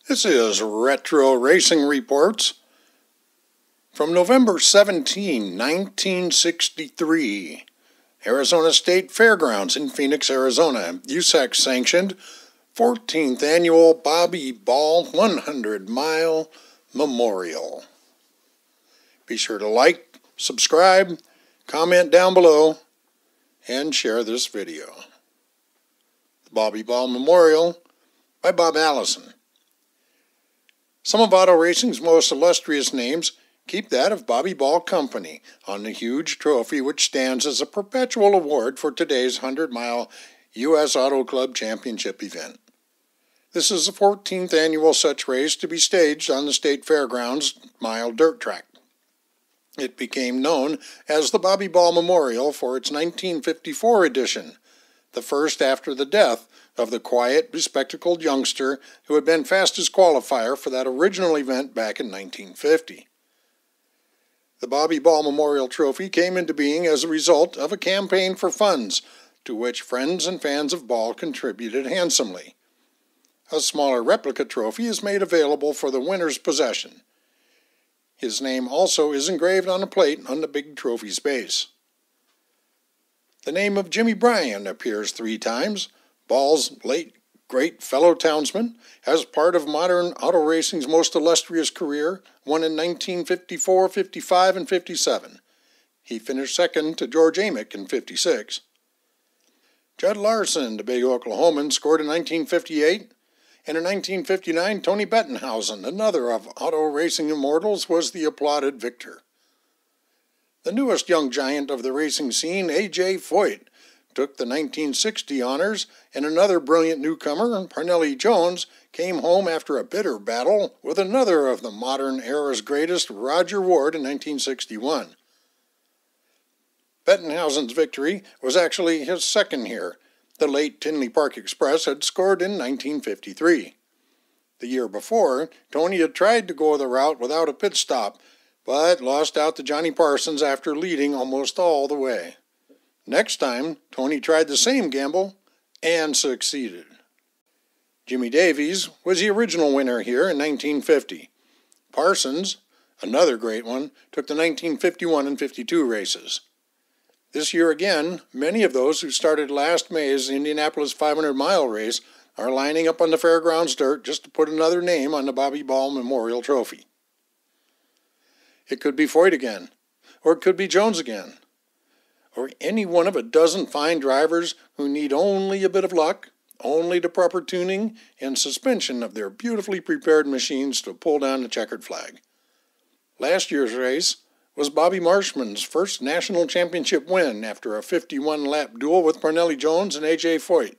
This is Retro Racing Reports from November 17, 1963. Arizona State Fairgrounds in Phoenix, Arizona. USAC sanctioned 14th Annual Bobby Ball 100-Mile Memorial. Be sure to like, subscribe, comment down below, and share this video. The Bobby Ball Memorial by Bob Allison. Some of auto racing's most illustrious names keep that of Bobby Ball Company on the huge trophy which stands as a perpetual award for today's 100-mile U.S. Auto Club Championship event. This is the 14th annual such race to be staged on the State Fairgrounds mile dirt track. It became known as the Bobby Ball Memorial for its 1954 edition, the first after the death of the quiet, bespectacled youngster who had been fastest qualifier for that original event back in 1950. The Bobby Ball Memorial Trophy came into being as a result of a campaign for funds, to which friends and fans of Ball contributed handsomely. A smaller replica trophy is made available for the winner's possession. His name also is engraved on a plate on the big trophy's base. The name of Jimmy Bryan appears 3 times, Ball's late great fellow townsman, as part of modern auto racing's most illustrious career, won in 1954, 55, and 57. He finished second to George Amick in 56. Judd Larson, the big Oklahoman, scored in 1958, and in 1959, Tony Bettenhausen, another of auto racing immortals, was the applauded victor. The newest young giant of the racing scene, A.J. Foyt, took the 1960 honors, and another brilliant newcomer, Parnelli Jones, came home after a bitter battle with another of the modern era's greatest, Roger Ward, in 1961. Bettenhausen's victory was actually his second here. The late Tinley Park Express had scored in 1953. The year before, Tony had tried to go the route without a pit stop, but lost out to Johnny Parsons after leading almost all the way. Next time, Tony tried the same gamble and succeeded. Jimmy Davies was the original winner here in 1950. Parsons, another great one, took the 1951 and 52 races. This year again, many of those who started last May's Indianapolis 500-mile race are lining up on the fairgrounds dirt just to put another name on the Bobby Ball Memorial Trophy. It could be Foyt again, or it could be Jones again, or any one of a dozen fine drivers who need only a bit of luck, only the proper tuning and suspension of their beautifully prepared machines to pull down the checkered flag. Last year's race was Bobby Marshman's first national championship win after a 51-lap duel with Parnelli Jones and A.J. Foyt.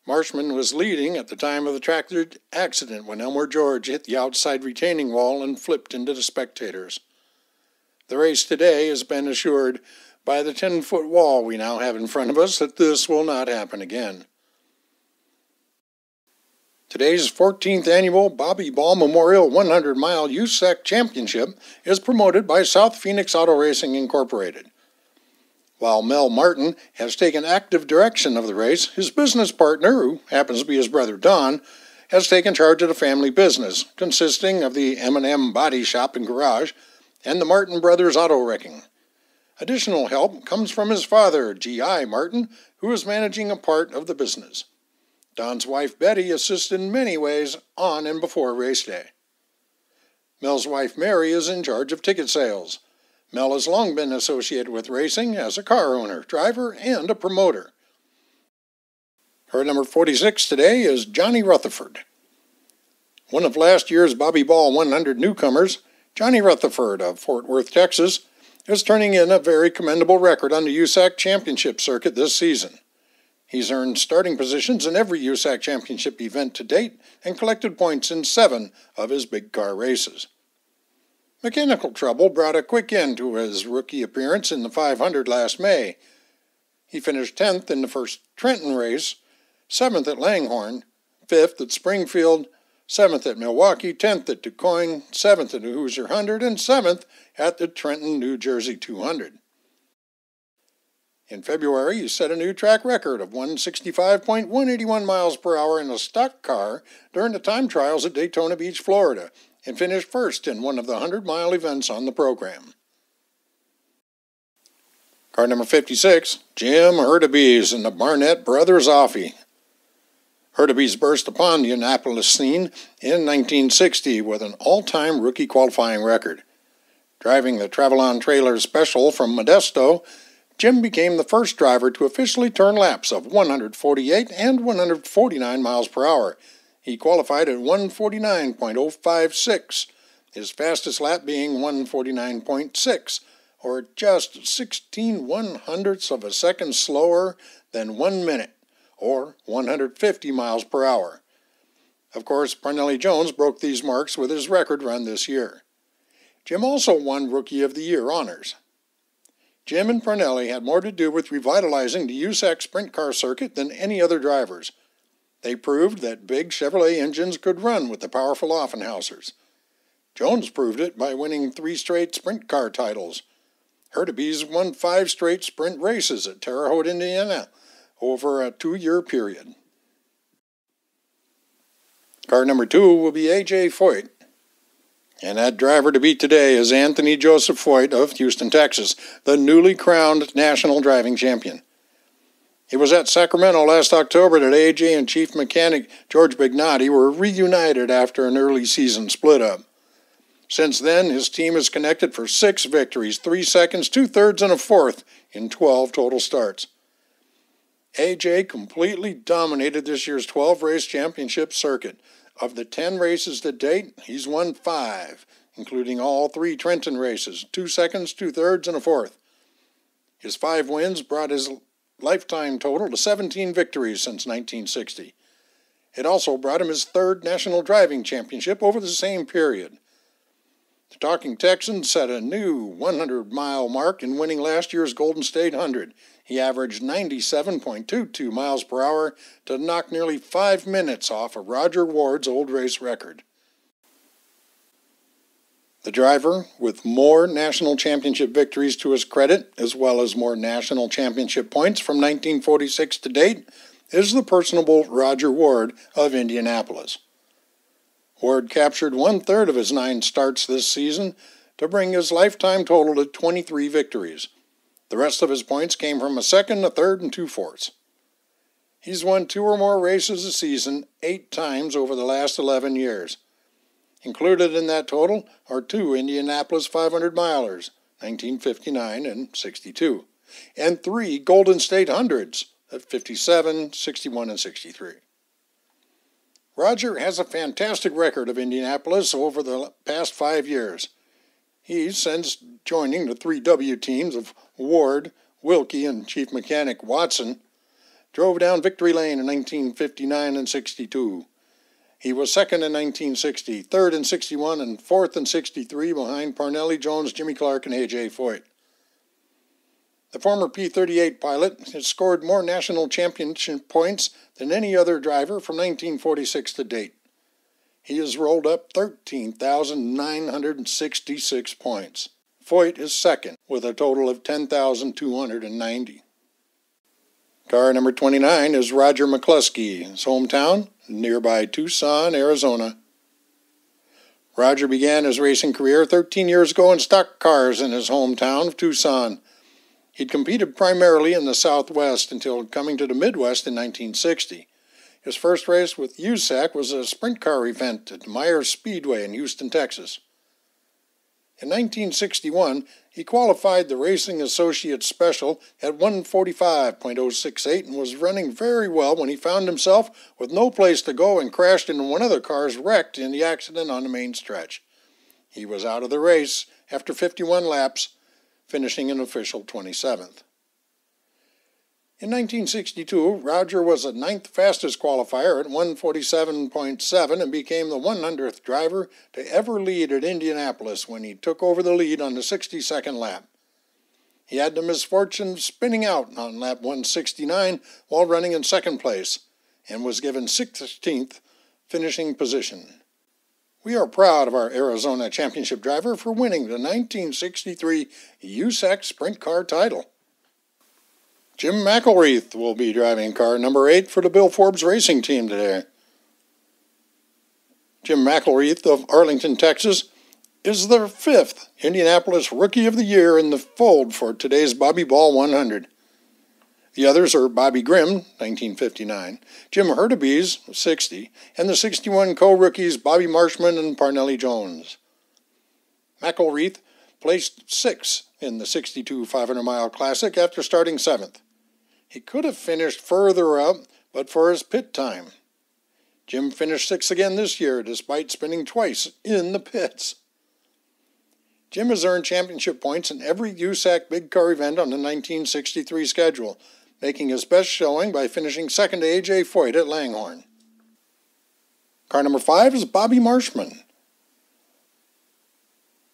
Marshman was leading at the time of the tractor accident when Elmer George hit the outside retaining wall and flipped into the spectators. The race today has been assured by the 10-foot wall we now have in front of us that this will not happen again. Today's 14th Annual Bobby Ball Memorial 100-Mile USAC Championship is promoted by South Phoenix Auto Racing Incorporated. While Mel Martin has taken active direction of the race, his business partner, who happens to be his brother Don, has taken charge of the family business, consisting of the M&M Body Shop and Garage and the Martin Brothers Auto Wrecking. Additional help comes from his father, G.I. Martin, who is managing a part of the business. Don's wife, Betty, assists in many ways on and before race day. Mel's wife, Mary, is in charge of ticket sales. Mel has long been associated with racing as a car owner, driver, and a promoter. Her number 46 today is Johnny Rutherford. One of last year's Bobby Ball 100 newcomers, Johnny Rutherford of Fort Worth, Texas, is turning in a very commendable record on the USAC Championship circuit this season. He's earned starting positions in every USAC Championship event to date and collected points in 7 of his big car races. Mechanical trouble brought a quick end to his rookie appearance in the 500 last May. He finished 10th in the first Trenton race, 7th at Langhorne, 5th at Springfield, 7th at Milwaukee, 10th at DuQuoin, 7th at the Hoosier 100, and 7th at the Trenton, New Jersey 200. In February, he set a new track record of 165.181 miles per hour in a stock car during the time trials at Daytona Beach, Florida, and finished first in one of the 100-mile events on the program. Car number 56, Jim Hurtubise and the Barnett Brothers Offie. Hurtubise burst upon the Indianapolis scene in 1960 with an all-time rookie qualifying record. Driving the Travelon Trailer Special from Modesto, Jim became the first driver to officially turn laps of 148 and 149 miles per hour. He qualified at 149.056, his fastest lap being 149.6, or just 16 100ths of a second slower than 1 minute, or 150 miles per hour. Of course, Parnelli Jones broke these marks with his record run this year. Jim also won Rookie of the Year honors. Jim and Parnelli had more to do with revitalizing the USAC sprint car circuit than any other drivers. They proved that big Chevrolet engines could run with the powerful Offenhausers. Jones proved it by winning 3 straight sprint car titles. Hurtubise won 5 straight sprint races at Terre Haute, Indiana, over a 2-year period. Car number 2 will be A.J. Foyt. And that driver to beat today is Anthony Joseph Foyt of Houston, Texas, the newly crowned national driving champion. It was at Sacramento last October that A.J. and chief mechanic George Bignotti were reunited after an early season split-up. Since then, his team has connected for 6 victories, 3 seconds, 2/3, and a 4th in 12 total starts. A.J. completely dominated this year's 12-race championship circuit. Of the 10 races to date, he's won 5, including all 3 Trenton races, 2 seconds, 2/3, and a 4th. His 5 wins brought his lifetime total to 17 victories since 1960. It also brought him his 3rd national driving championship over the same period. The Talking Texan set a new 100-mile mark in winning last year's Golden State 100. He averaged 97.22 miles per hour to knock nearly 5 minutes off of Roger Ward's old race record. The driver, with more national championship victories to his credit, as well as more national championship points from 1946 to date, is the personable Roger Ward of Indianapolis. Ward captured 1/3 of his 9 starts this season to bring his lifetime total to 23 victories. The rest of his points came from a 2nd, a 3rd, and 2/4. He's won 2 or more races a season 8 times over the last 11 years. Included in that total are 2 Indianapolis 500-milers, 1959 and 62, and 3 Golden State 100s at 57, 61, and 63. Roger has a fantastic record of Indianapolis over the past 5 years. He, since joining the 3W teams of Ward, Wilkie, and chief mechanic Watson, drove down victory lane in 1959 and 62. He was 2nd in 1960, 3rd in 61, and 4th in 63 behind Parnelli Jones, Jimmy Clark, and A.J. Foyt. The former P-38 pilot has scored more national championship points than any other driver from 1946 to date. He has rolled up 13,966 points. Foyt is 2nd with a total of 10,290. Car number 29 is Roger McCluskey, his hometown, nearby Tucson, Arizona. Roger began his racing career 13 years ago in stock cars in his hometown of Tucson. He'd competed primarily in the Southwest until coming to the Midwest in 1960. His first race with USAC was a sprint car event at Myers Speedway in Houston, Texas. In 1961, he qualified the Racing Associates Special at 145.068 and was running very well when he found himself with no place to go and crashed into one of the cars wrecked in the accident on the main stretch. He was out of the race after 51 laps, finishing an official 27th. In 1962, Roger was the 9th fastest qualifier at 147.7 and became the 100th driver to ever lead at Indianapolis when he took over the lead on the 62nd lap. He had the misfortune of spinning out on lap 169 while running in 2nd place and was given 16th finishing position. We are proud of our Arizona Championship driver for winning the 1963 USAC Sprint Car title. Jim McElreath will be driving car number 8 for the Bill Forbes Racing Team today. Jim McElreath of Arlington, Texas, is the 5th Indianapolis Rookie of the Year in the fold for today's Bobby Ball 100. The others are Bobby Grimm, 1959, Jim Hurtubise, 60, and the 61 co-rookies Bobby Marshman and Parnelli Jones. McElreath placed 6th in the 62 500-mile Classic after starting 7th. He could have finished further up, but for his pit time. Jim finished 6th again this year, despite spinning twice in the pits. Jim has earned championship points in every USAC big car event on the 1963 schedule, making his best showing by finishing 2nd to A.J. Foyt at Langhorne. Car number 5 is Bobby Marshman.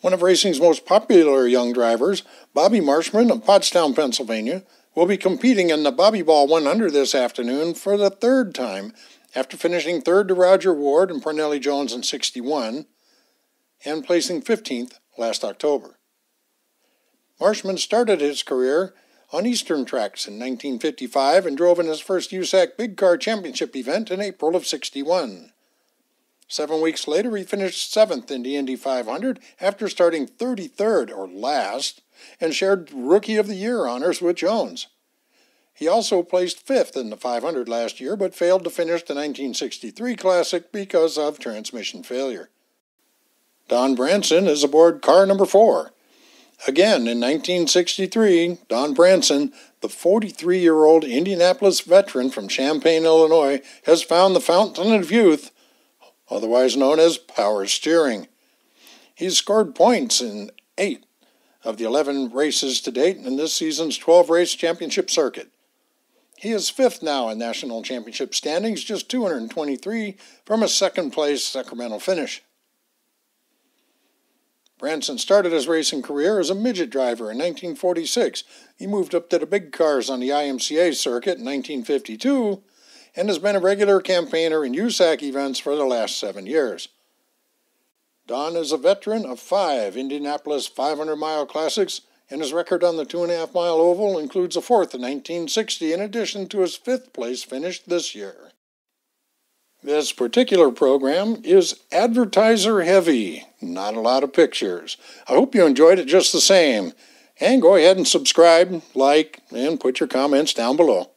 One of racing's most popular young drivers, Bobby Marshman of Pottstown, Pennsylvania, will be competing in the Bobby Ball 100 this afternoon for the 3rd time after finishing 3rd to Roger Ward and Parnelli Jones in 61 and placing 15th last October. Marshman started his career on Eastern tracks in 1955 and drove in his first USAC Big Car Championship event in April of 61. 7 weeks later, he finished 7th in the Indy 500 after starting 33rd, or last, and shared Rookie of the Year honors with Jones. He also placed 5th in the 500 last year, but failed to finish the 1963 Classic because of transmission failure. Don Branson is aboard car number 4. Again, in 1963, Don Branson, the 43-year-old Indianapolis veteran from Champaign, Illinois, has found the fountain of youth, otherwise known as power steering. He's scored points in 8 of the 11 races to date in this season's 12-race championship circuit. He is 5th now in national championship standings, just 223 from a 2nd-place Sacramento finish. Branson started his racing career as a midget driver in 1946. He moved up to the big cars on the IMCA circuit in 1952 and has been a regular campaigner in USAC events for the last 7 years. Don is a veteran of 5 Indianapolis 500-mile classics, and his record on the 2.5-mile oval includes a 4th in 1960 in addition to his 5th-place finish this year. This particular program is advertiser heavy, not a lot of pictures. I hope you enjoyed it just the same. And go ahead and subscribe, like, and put your comments down below.